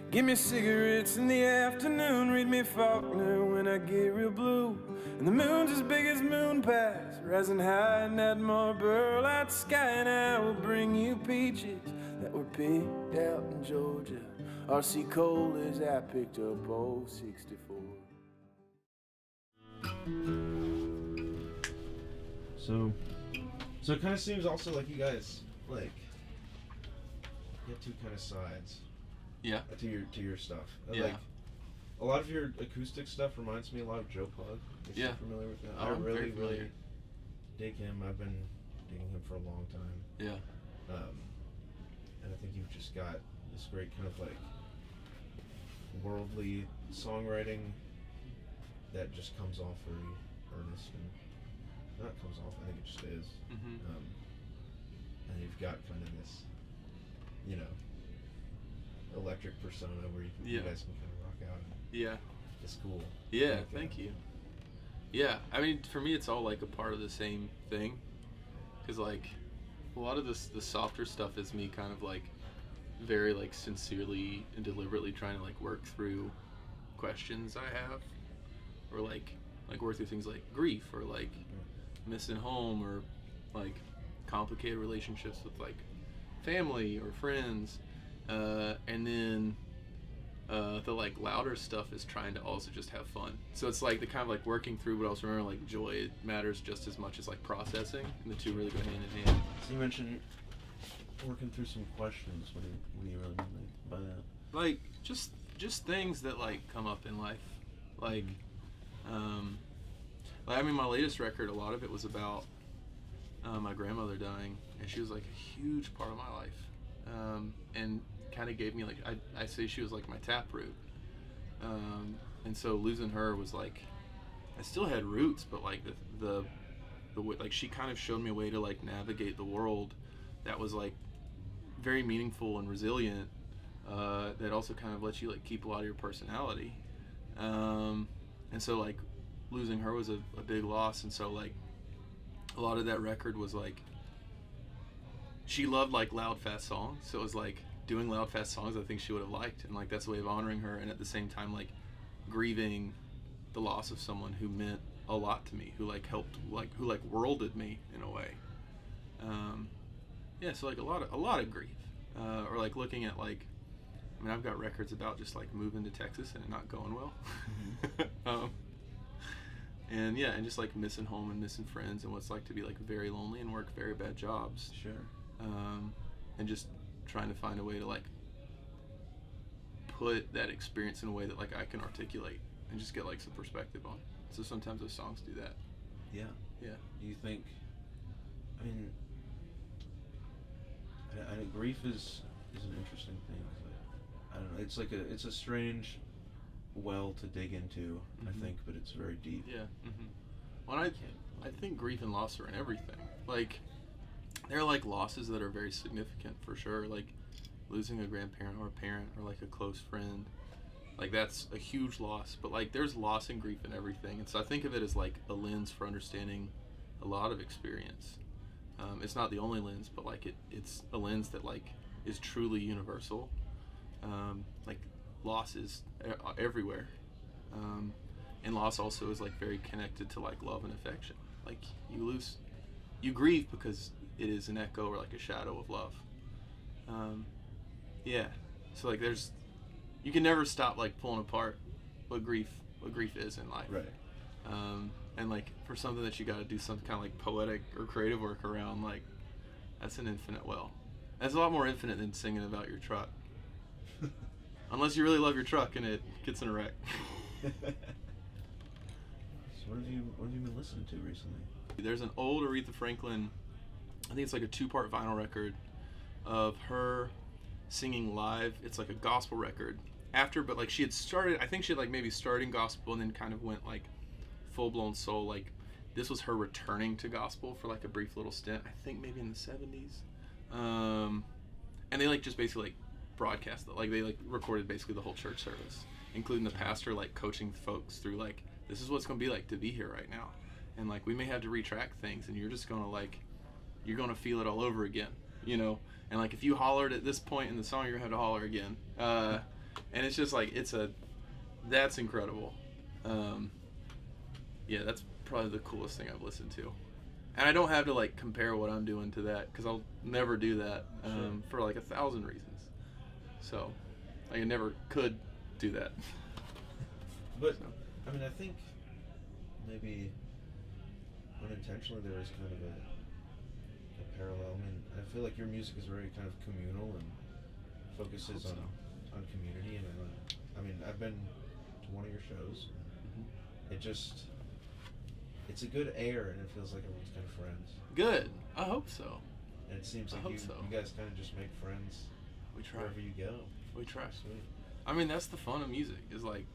Give me cigarettes in the afternoon, read me Faulkner when I get real blue. And the moon's as big as Moon Pass, rising high in that Marlboro light sky. And I will bring you peaches that were picked out in Georgia. R.C. Cole as I picked up old 64. So it kind of seems also like you guys, like, you have two kind of sides. Yeah. To your stuff. Yeah. Like, a lot of your acoustic stuff reminds me a lot of Joe Pug. If you're familiar with that. Oh, I I'm very really familiar. dig him. I've been digging him for a long time. Yeah. And I think you've just got this great kind of like worldly songwriting that just comes off very earnest and not comes off, I think it just is. Mm-hmm. And you've got kind of this, you know, electric persona where you guys can kind of rock out. Yeah. It's cool. Yeah, like, thank you. Yeah, I mean, for me, it's all like a part of the same thing. Because, like, a lot of the softer stuff is me kind of like very like sincerely and deliberately trying to like work through questions I have, or like work through things like grief or like missing home or like complicated relationships with like family or friends, and then the like louder stuff is trying to also just have fun. So it's like the kind of like working through, but also remember like joy matters just as much as like processing, and the two really go hand in hand. So you mentioned working through some questions. What do you really mean by that? Like just things that like come up in life, like I mean, my latest record, a lot of it was about my grandmother dying, and she was like a huge part of my life, and kind of gave me like I say she was like my taproot, and so losing her was like I still had roots, but like the way, like she kind of showed me a way to like navigate the world that was like very meaningful and resilient, that also kind of lets you like keep a lot of your personality, and so like losing her was a big loss. And so like a lot of that record was like she loved like loud fast songs, so it was like doing loud fast songs I think she would have liked, and like that's a way of honoring her, and at the same time like grieving the loss of someone who meant a lot to me, who like helped, like who like worlded me in a way. Yeah, so like a lot of grief, or like looking at like, I mean, I've got records about just like moving to Texas and it not going well. And yeah, and just like missing home and missing friends and what it's like to be like very lonely and work very bad jobs. Sure. And just trying to find a way to like put that experience in a way that like I can articulate and just get like some perspective on. So sometimes those songs do that. Yeah. Yeah. Do you think, I mean, I grief is an interesting thing. I don't know. It's like it's a strange well to dig into, I think, but it's very deep. Yeah. Well, I think grief and loss are in everything. Like, there are like losses that are very significant for sure. Like losing a grandparent or a parent or like a close friend. Like that's a huge loss. But like there's loss and grief in everything. And so I think of it as like a lens for understanding a lot of experience. It's not the only lens, but like it's a lens that like is truly universal. Like loss is everywhere, and loss also is like very connected to like love and affection. Like you grieve because it is an echo or like a shadow of love. Yeah, so like you can never stop like pulling apart what grief is in life. Right. And like for something that you got to do some kind of like poetic or creative work around, like that's an infinite well. That's a lot more infinite than singing about your truck. Unless you really love your truck and it gets in a wreck. So what have you been listening to recently? There's an old Aretha Franklin, I think it's like a 2-part vinyl record of her singing live. It's like a gospel record. But like she had started, I think she had like maybe starting gospel and then kind of went like full-blown soul. Like this was her returning to gospel for like a brief little stint, I think maybe in the 70s. And they like just basically like broadcast it. Like they like recorded basically the whole church service, including the pastor like coaching folks through like, this is what it's going to be like to be here right now. And like we may have to retract things and you're just going to like, you're going to feel it all over again, you know? And like if you hollered at this point in the song, you're going to have to holler again. And it's just like that's incredible. Yeah, that's probably the coolest thing I've listened to. And I don't have to like compare what I'm doing to that, because I'll never do that for like 1,000 reasons. So I never could do that. But I mean, I think maybe unintentionally there is kind of a parallel. I mean, I feel like your music is very kind of communal and focuses on community. And I mean, I've been to one of your shows. Mm-hmm. It's a good air, and it feels like everyone's kind of friends. Good. I hope so. And it seems like you guys kind of just make friends. We try. Wherever you go. We try. Sweet. I mean, that's the fun of music. Is like,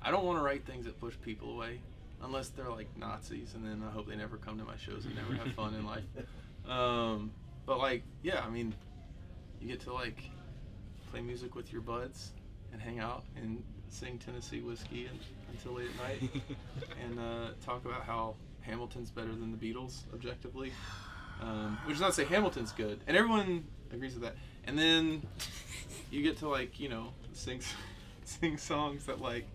I don't want to write things that push people away, unless they're like Nazis, and then I hope they never come to my shows and never have fun in life. But like, yeah, I mean, you get to like play music with your buds and hang out and sing Tennessee Whiskey until late at night, and talk about how Hamilton's better than the Beatles objectively, which is not to say Hamilton's good, and everyone agrees with that. And then you get to like, you know, sing songs that like,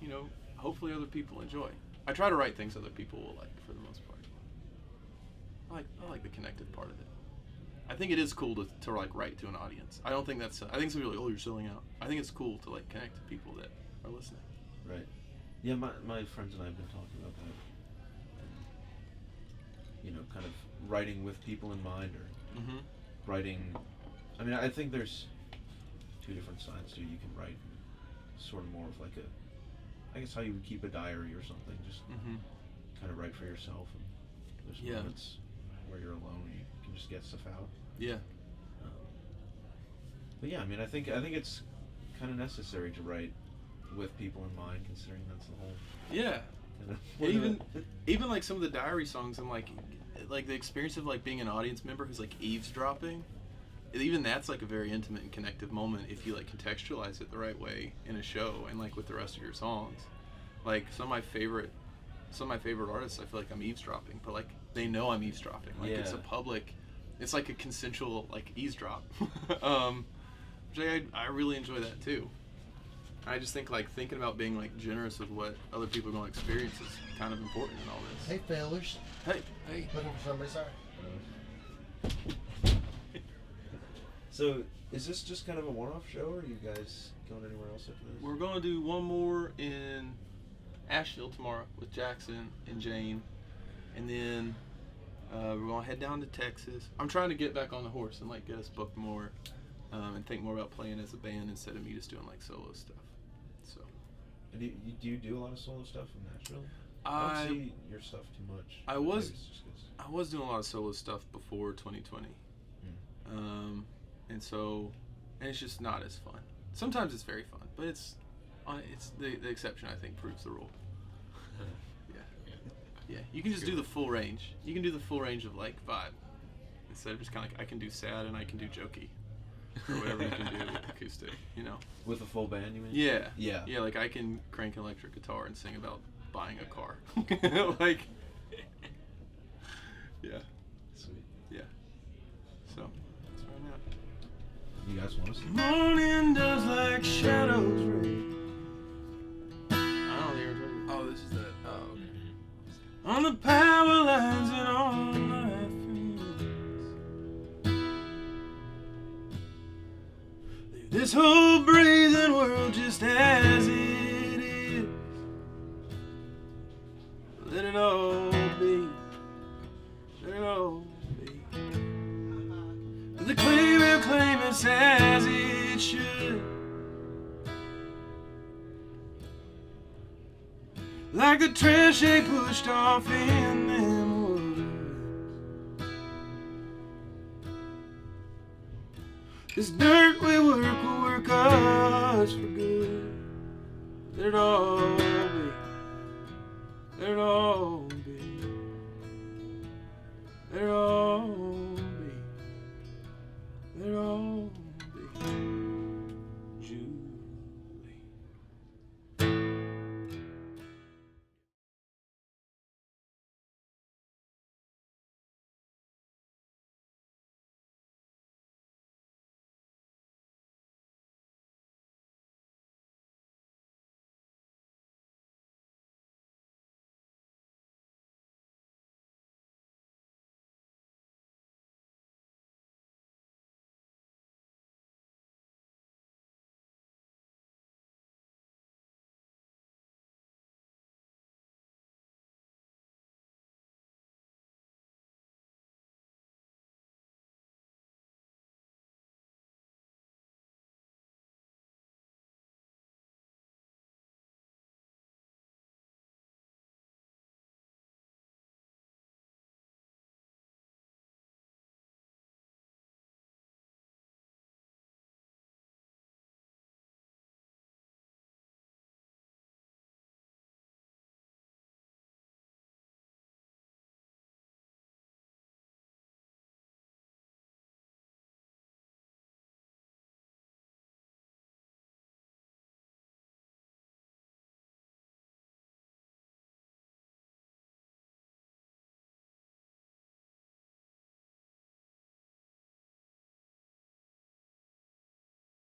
you know, hopefully other people enjoy. I try to write things other people will like for the most part. I like the connected part of it. I think it is cool to like write to an audience. I don't think that's. I think some people are like, oh, you're selling out. I think it's cool to like connect to people that are listening. Right. Yeah, my friends and I have been talking about that. You know, kind of writing with people in mind, or writing. I mean, I think there's two different sides to it. You can write sort of more of like I guess how you would keep a diary or something. Just kind of write for yourself, and there's moments where you're alone, you can just get stuff out. Yeah. But yeah, I mean, I think it's kind of necessary to write with people in mind, considering that's the whole. Yeah. Even like some of the diary songs, and like the experience of like being an audience member who's like eavesdropping. Even that's like a very intimate and connective moment if you like contextualize it the right way in a show and like with the rest of your songs. Like some of my favorite artists, I feel like I'm eavesdropping, but like they know I'm eavesdropping. Like it's a public, it's like a consensual like eavesdrop. Which I really enjoy that too. I just think like thinking about being like generous with what other people are going to experience is kind of important in all this. Hey fellas. Hey. Looking for somebody, sorry. So, is this just kind of a one-off show, or are you guys going anywhere else after this? We're going to do one more in Asheville tomorrow with Jackson and Jane, and then we're going to head down to Texas. I'm trying to get back on the horse and like get us booked more, and think more about playing as a band instead of me just doing like solo stuff. So. Do you do a lot of solo stuff in Nashville? I don't see your stuff too much. I was doing a lot of solo stuff before 2020. And it's just not as fun. Sometimes it's very fun, but it's the exception, I think, proves the rule. Yeah. You can just do the full range. You can do the full range of like vibe instead of just kind of like I can do sad and I can do jokey or whatever you can do with acoustic. You know. With a full band, you mean? Yeah. Yeah. Yeah, like I can crank an electric guitar and sing about buying a car. Like. Yeah. Sweet. Yeah. So that's where I'm at. You guys want to see? Morning does like shadows rain I don't hear. Oh, this is the. Oh, okay. on the power lines and on my fields. Leave this whole breathing world just as it is. Let it all be. Let it all be. The clay will claim us as it should. Like the trash they pushed off in them woods. This dirt we work will work us for good. Let it all be. Let it all